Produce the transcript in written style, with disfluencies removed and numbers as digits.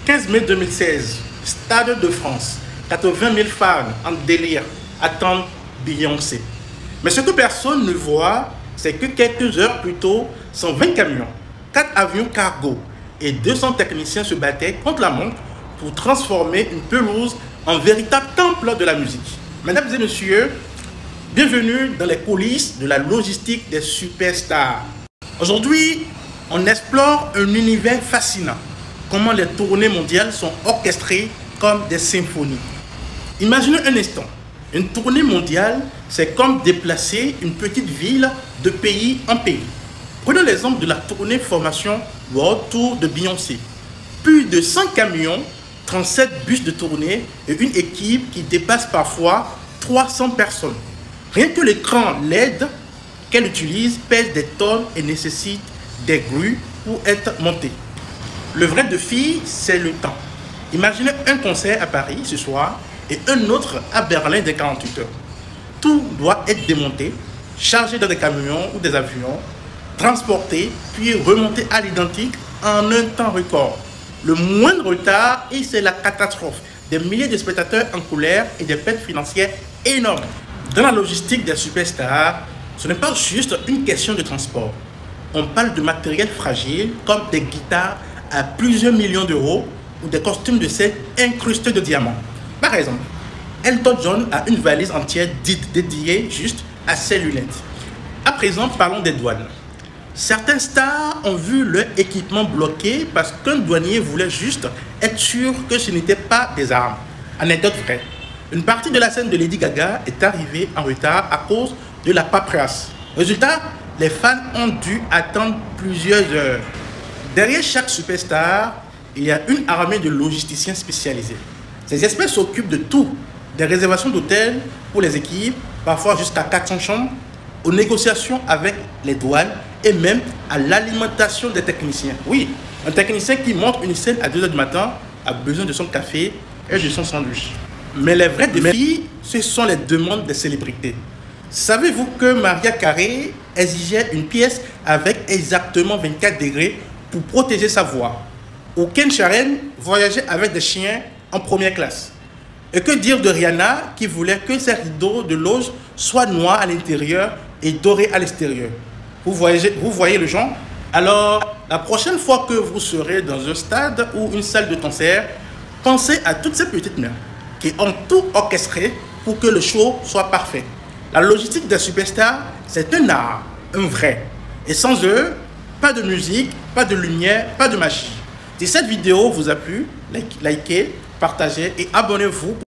15 mai 2016, Stade de France, 80 000 fans en délire attendent Beyoncé. Mais ce que personne ne voit, c'est que quelques heures plus tôt, 120 camions, 4 avions cargo et 200 techniciens se battaient contre la montre pour transformer une pelouse en véritable temple de la musique. Mesdames et messieurs, bienvenue dans les coulisses de la logistique des superstars. Aujourd'hui, on explore un univers fascinant. Comment les tournées mondiales sont orchestrées comme des symphonies. Imaginez un instant, une tournée mondiale, c'est comme déplacer une petite ville de pays en pays. Prenons l'exemple de la tournée formation World Tour de Beyoncé. Plus de 100 camions, 37 bus de tournée et une équipe qui dépasse parfois 300 personnes. Rien que l'écran LED qu'elle utilise pèse des tonnes et nécessite des grues pour être monté. Le vrai défi, c'est le temps. Imaginez un concert à Paris ce soir et un autre à Berlin des 48 heures. Tout doit être démonté, chargé dans des camions ou des avions, transporté, puis remonté à l'identique en un temps record. Le moindre retard et c'est la catastrophe. Des milliers de spectateurs en colère et des pertes financières énormes. Dans la logistique des superstars, ce n'est pas juste une question de transport. On parle de matériel fragile comme des guitares à plusieurs millions d'euros ou des costumes de scène incrustés de diamants. Par exemple, Elton John a une valise entière dédiée juste à ses lunettes. À présent, parlons des douanes. Certains stars ont vu leur équipement bloqué parce qu'un douanier voulait juste être sûr que ce n'était pas des armes. Anecdote vraie. Une partie de la scène de Lady Gaga est arrivée en retard à cause de la paperasse. Résultat, les fans ont dû attendre plusieurs heures. Derrière chaque superstar, il y a une armée de logisticiens spécialisés. Ces experts s'occupent de tout, des réservations d'hôtels pour les équipes, parfois jusqu'à 400 chambres, aux négociations avec les douanes et même à l'alimentation des techniciens. Oui, un technicien qui monte une scène à 2 h du matin a besoin de son café et de son sandwich. Mais les vrais défis, ce sont les demandes des célébrités. Savez-vous que Mariah Carey exigeait une pièce avec exactement 24 degrés pour protéger sa voix? Ou Ken Sharon voyageait avec des chiens en première classe. Et que dire de Rihanna qui voulait que ses rideaux de loge soient noirs à l'intérieur et dorés à l'extérieur? Vous voyez le genre? Alors, la prochaine fois que vous serez dans un stade ou une salle de concert, pensez à toutes ces petites mains qui ont tout orchestré pour que le show soit parfait. La logistique des superstars, c'est un art, un vrai. Et sans eux, pas de musique, pas de lumière, pas de magie. Si cette vidéo vous a plu, likez, partagez et abonnez-vous.